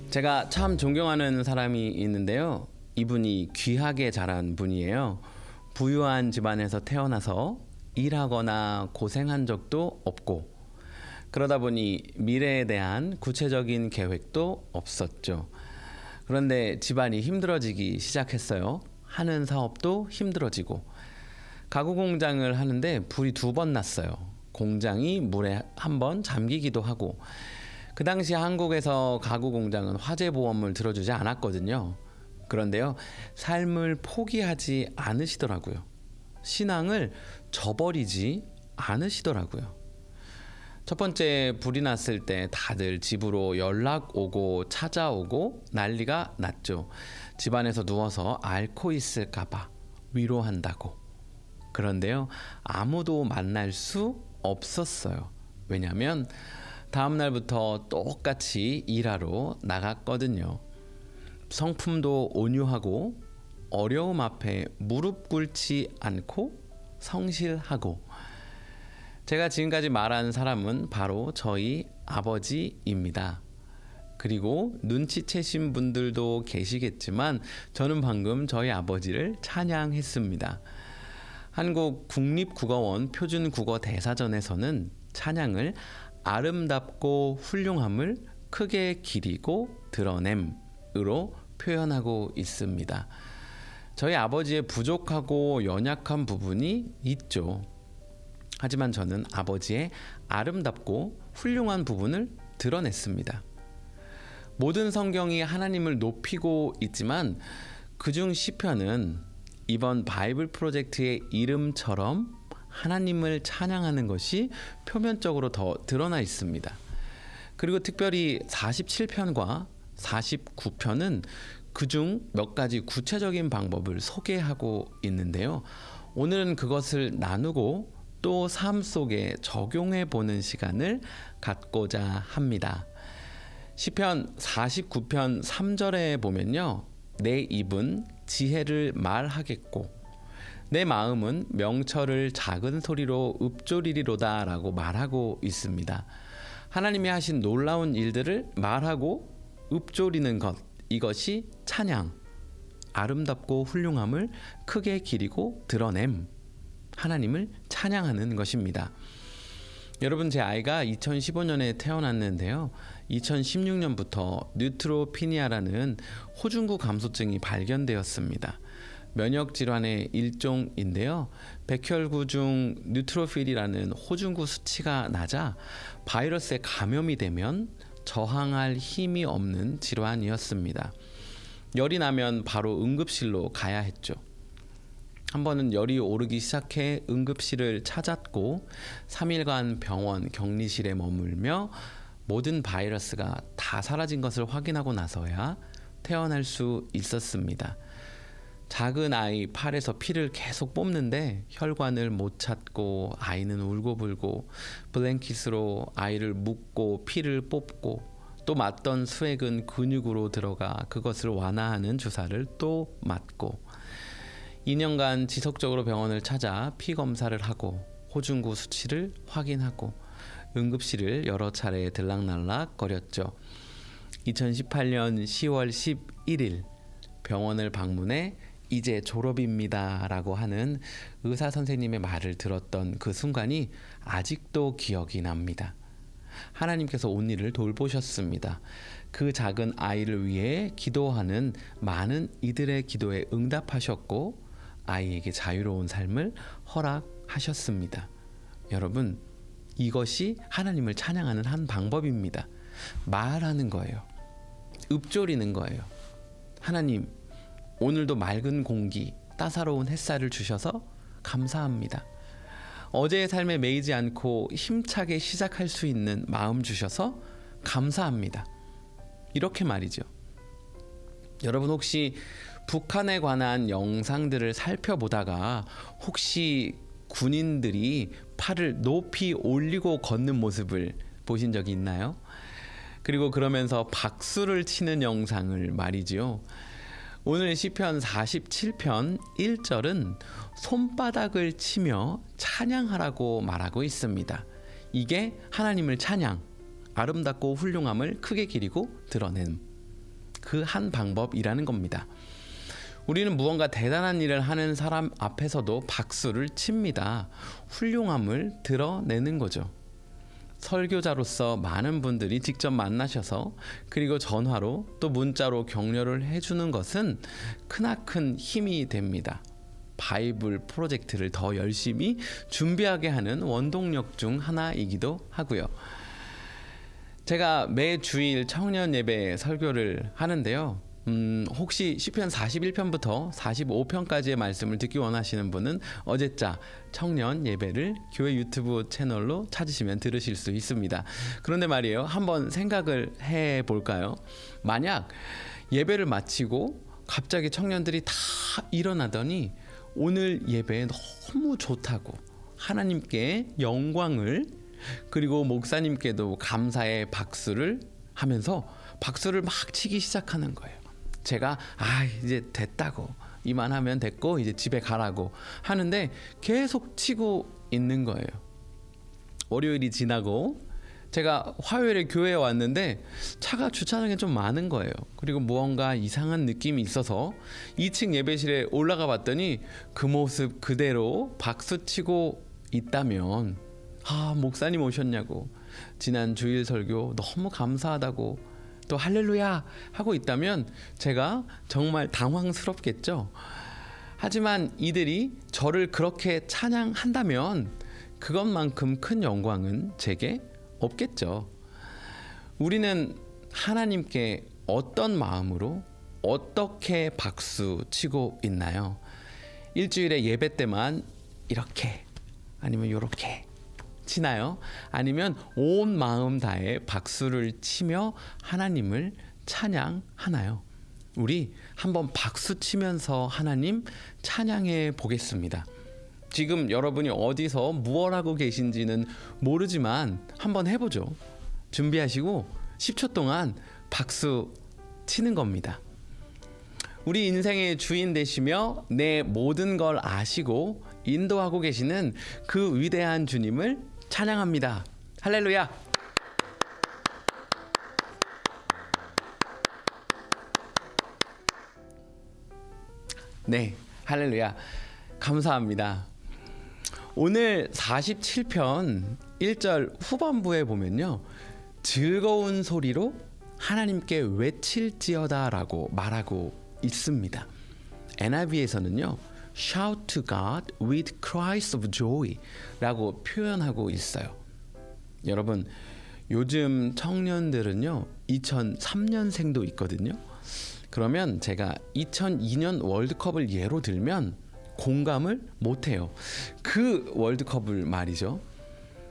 제가 참 존경하는 사람이 있는데요. 이분이 귀하게 자란 분이에요. 부유한 집안에서 태어나서 일하거나 고생한 적도 없고, 그러다 보니 미래에 대한 구체적인 계획도 없었죠. 그런데 집안이 힘들어지기 시작했어요. 하는 사업도 힘들어지고, 가구 공장을 하는데 불이 2번 났어요. 공장이 물에 1번 잠기기도 하고, 그 당시 한국에서 가구 공장은 화재 보험을 들어주지 않았거든요. 그런데요, 삶을 포기하지 않으시더라고요. 신앙을 저버리지 않으시더라고요. 첫 번째 불이 났을 때 다들 집으로 연락 오고 찾아오고 난리가 났죠. 집안에서 누워서 앓고 있을까봐 위로한다고. 그런데요, 아무도 만날 수 없었어요. 왜냐하면 다음 날부터 똑같이 일하러 나갔거든요. 성품도 온유하고 어려움 앞에 무릎 꿇지 않고 성실하고. 제가 지금까지 말한 사람은 바로 저희 아버지입니다. 그리고 눈치채신 분들도 계시겠지만 저는 방금 저희 아버지를 찬양했습니다. 한국 국립국어원 표준국어대사전에서는 찬양을 아름답고 훌륭함을 크게 기리고 드러냄으로 표현하고 있습니다. 저희 아버지의 부족하고 연약한 부분이 있죠. 하지만 저는 아버지의 아름답고 훌륭한 부분을 드러냈습니다. 모든 성경이 하나님을 높이고 있지만 그중 시편은 이번 바이블 프로젝트의 이름처럼 하나님을 찬양하는 것이 표면적으로 더 드러나 있습니다. 그리고 특별히 47편과 49편은 그중 몇 가지 구체적인 방법을 소개하고 있는데요. 오늘은 그것을 나누고 또 삶 속에 적용해 보는 시간을 갖고자 합니다. 시편 49편 3절에 보면요. 내 입은 지혜를 말하겠고 내 마음은 명철을 작은 소리로 읊조리리로다 라고 말하고 있습니다. 하나님이 하신 놀라운 일들을 말하고 읊조리는 것, 이것이 찬양, 아름답고 훌륭함을 크게 기리고 드러냄, 하나님을 찬양하는 것입니다. 여러분, 제 아이가 2015년에 태어났는데요. 2016년부터 뉴트로피니아라는 호중구 감소증이 발견되었습니다. 면역 질환의 일종인데요. 백혈구 중 뉴트로필이라는 호중구 수치가 낮아 바이러스에 감염이 되면 저항할 힘이 없는 질환이었습니다. 열이 나면 바로 응급실로 가야 했죠. 한 번은 열이 오르기 시작해 응급실을 찾았고 3일간 병원 격리실에 머물며 모든 바이러스가 다 사라진 것을 확인하고 나서야 퇴원할 수 있었습니다. 작은 아이 팔에서 피를 계속 뽑는데 혈관을 못 찾고 아이는 울고불고 블랭킷으로 아이를 묶고 피를 뽑고 또 맞던 수액은 근육으로 들어가 그것을 완화하는 주사를 또 맞고 2년간 지속적으로 병원을 찾아 피 검사를 하고 호중구 수치를 확인하고 응급실을 여러 차례 들락날락 거렸죠. 2018년 10월 11일 병원을 방문해 이제 졸업입니다 라고 하는 의사 선생님의 말을 들었던 그 순간이 아직도 기억이 납니다. 하나님께서 온 일을 돌보셨습니다. 그 작은 아이를 위해 기도하는 많은 이들의 기도에 응답하셨고 아이에게 자유로운 삶을 허락하셨습니다. 여러분, 이것이 하나님을 찬양하는 한 방법입니다. 말하는 거예요. 읊조리는 거예요. 하나님, 오늘도 맑은 공기, 따사로운 햇살을 주셔서 감사합니다. 어제의 삶에 매이지 않고 힘차게 시작할 수 있는 마음 주셔서 감사합니다. 이렇게 말이죠. 여러분, 혹시 북한에 관한 영상들을 살펴보다가 혹시 군인들이 팔을 높이 올리고 걷는 모습을 보신 적이 있나요? 그리고 그러면서 박수를 치는 영상을 말이죠. 오늘 시편 47편 1절은 손바닥을 치며 찬양하라고 말하고 있습니다. 이게 하나님을 찬양, 아름답고 훌륭함을 크게 기리고 드러냄. 그 한 방법이라는 겁니다. 우리는 무언가 대단한 일을 하는 사람 앞에서도 박수를 칩니다. 훌륭함을 드러내는 거죠. 설교자로서 많은 분들이 직접 만나셔서 그리고 전화로 또 문자로 격려를 해주는 것은 크나큰 힘이 됩니다. 바이블 프로젝트를 더 열심히 준비하게 하는 원동력 중 하나이기도 하고요. 제가 매 주일 청년 예배 설교를 하는데요. 혹시 시편 41편부터 45편까지의 말씀을 듣기 원하시는 분은 어제자 청년 예배를 교회 유튜브 채널로 찾으시면 들으실 수 있습니다. 그런데 말이에요. 한번 생각을 해볼까요? 만약 예배를 마치고 갑자기 청년들이 다 일어나더니 오늘 예배 너무 좋다고 하나님께 영광을 그리고 목사님께도 감사의 박수를 하면서 박수를 막 치기 시작하는 거예요. 제가 이제 됐다고 이만하면 됐고 이제 집에 가라고 하는데 계속 치고 있는 거예요. 월요일이 지나고 제가 화요일에 교회에 왔는데 차가 주차장에 좀 많은 거예요. 그리고 무언가 이상한 느낌이 있어서 2층 예배실에 올라가 봤더니 그 모습 그대로 박수치고 있다면 목사님 오셨냐고 지난 주일 설교 너무 감사하다고 또 할렐루야 하고 있다면 제가 정말 당황스럽겠죠. 하지만 이들이 저를 그렇게 찬양한다면 그것만큼 큰 영광은 제게 없겠죠. 우리는 하나님께 어떤 마음으로 어떻게 박수 치고 있나요? 일주일에 예배 때만 이렇게 아니면 이렇게 치나요? 아니면 온 마음 다해 박수를 치며 하나님을 찬양하나요? 우리 한번 박수 치면서 하나님 찬양해 보겠습니다. 지금 여러분이 어디서 무엇 하고 계신지는 모르지만 한번 해보죠. 준비하시고 10초 동안 박수 치는 겁니다. 우리 인생의 주인 되시며 내 모든 걸 아시고 인도하고 계시는 그 위대한 주님을 찬양합니다. 할렐루야. 네, 할렐루야. 감사합니다. 오늘 47편 1절 후반부에 보면요. 즐거운 소리로 하나님께 외칠지어다 라고 말하고 있습니다. NIV에서는요. Shout to God with cries of joy 라고 표현하고 있어요. 여러분, 요즘 청년들은요. 2003년생도 있거든요. 그러면 제가 2002년 월드컵을 예로 들면 공감을 못해요. 그 월드컵을 말이죠.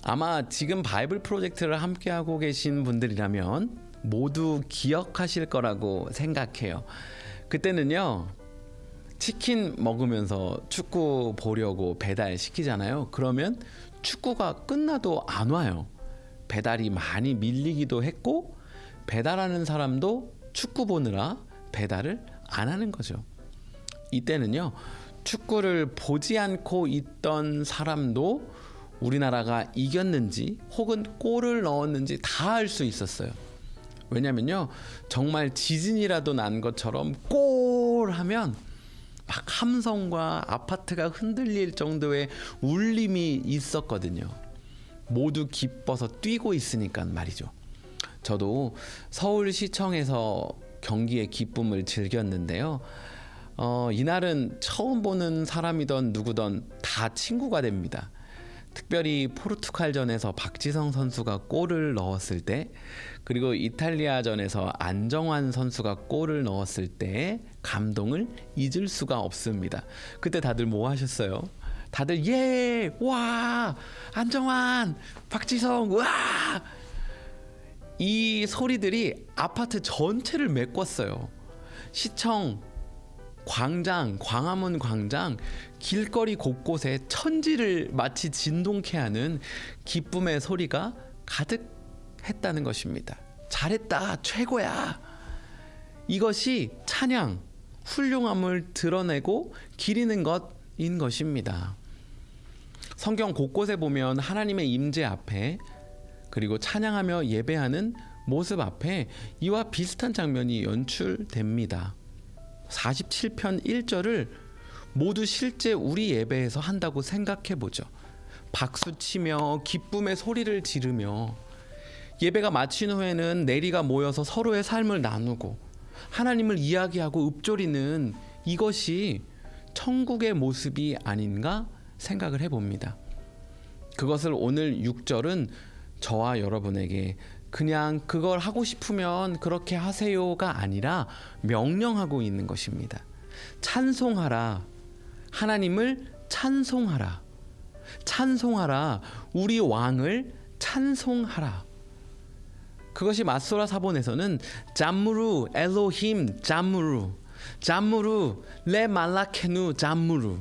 아마 지금 바이블 프로젝트를 함께하고 계신 분들이라면 모두 기억하실 거라고 생각해요. 그때는요. 치킨 먹으면서 축구 보려고 배달시키잖아요. 그러면 축구가 끝나도 안 와요. 배달이 많이 밀리기도 했고 배달하는 사람도 축구 보느라 배달을 안 하는 거죠. 이때는요. 축구를 보지 않고 있던 사람도 우리나라가 이겼는지 혹은 골을 넣었는지 다 알 수 있었어요. 왜냐면요. 정말 지진이라도 난 것처럼 골 하면 막 함성과 아파트가 흔들릴 정도의 울림이 있었거든요. 모두 기뻐서 뛰고 있으니까 말이죠. 저도 서울시청에서 경기의 기쁨을 즐겼는데요. 이날은 처음 보는 사람이던 누구든 다 친구가 됩니다. 특별히 포르투갈전에서 박지성 선수가 골을 넣었을 때, 그리고 이탈리아전에서 안정환 선수가 골을 넣었을 때 감동을 잊을 수가 없습니다. 그때 다들 뭐 하셨어요? 다들 예! 와! 안정환! 박지성! 와! 이 소리들이 아파트 전체를 메꿨어요. 시청 광장, 광화문 광장, 길거리 곳곳에 천지를 마치 진동케 하는 기쁨의 소리가 가득했다는 것입니다. 잘했다, 최고야. 이것이 찬양, 훌륭함을 드러내고 기리는 것인 것입니다. 성경 곳곳에 보면 하나님의 임재 앞에 그리고 찬양하며 예배하는 모습 앞에 이와 비슷한 장면이 연출됩니다. 47편 1절을 모두 실제 우리 예배에서 한다고 생각해 보죠. 박수치며 기쁨의 소리를 지르며 예배가 마친 후에는 내리가 모여서 서로의 삶을 나누고 하나님을 이야기하고 읊조리는 이것이 천국의 모습이 아닌가 생각을 해봅니다. 그것을 오늘 6절은 저와 여러분에게 그냥 그걸 하고 싶으면 그렇게 하세요가 아니라 명령하고 있는 것입니다. 찬송하라. 하나님을 찬송하라. 찬송하라. 우리 왕을 찬송하라. 그것이 맞소라 사본에서는 잠무루 엘로힘 잠무루 잠무루 레 말라케누 잠무루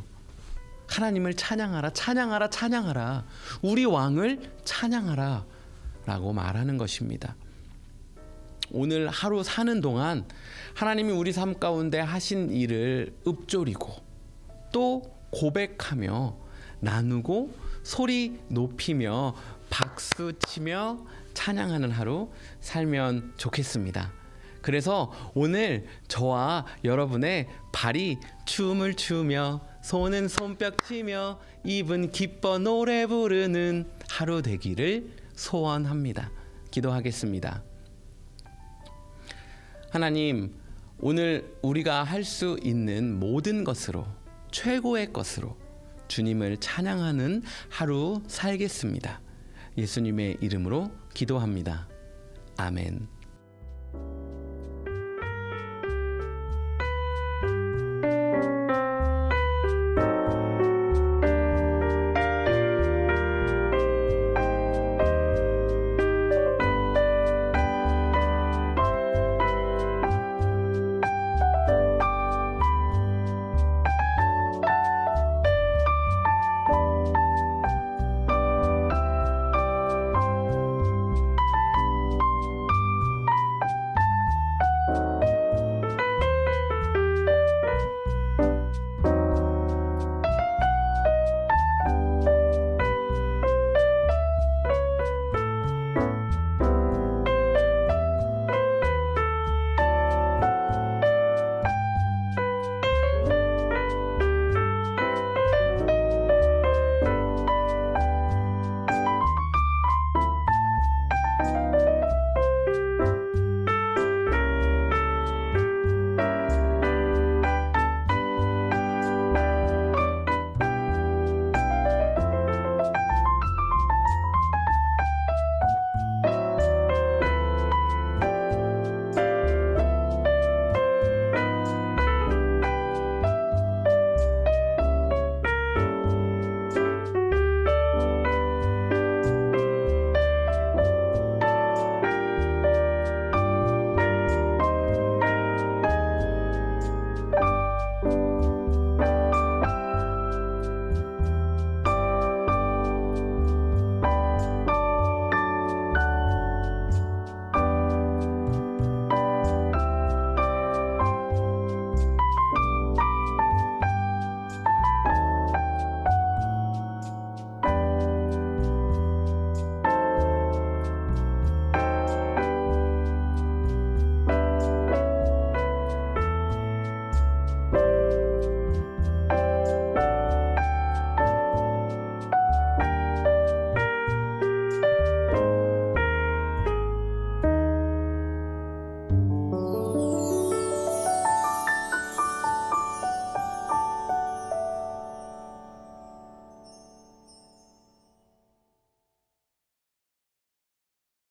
하나님을 찬양하라 찬양하라 찬양하라 우리 왕을 찬양하라 라고 말하는 것입니다. 오늘 하루 사는 동안 하나님이 우리 삶 가운데 하신 일을 읊조리고 또 고백하며 나누고 소리 높이며 박수치며 찬양하는 하루 살면 좋겠습니다. 그래서 오늘 저와 여러분의 발이 춤을 추며 손은 손뼉 치며 입은 기뻐 노래 부르는 하루 되기를 소원합니다. 기도하겠습니다. 하나님, 오늘 우리가 할 수 있는 모든 것으로 최고의 것으로 주님을 찬양하는 하루 살겠습니다. 예수님의 이름으로 기도합니다. 아멘.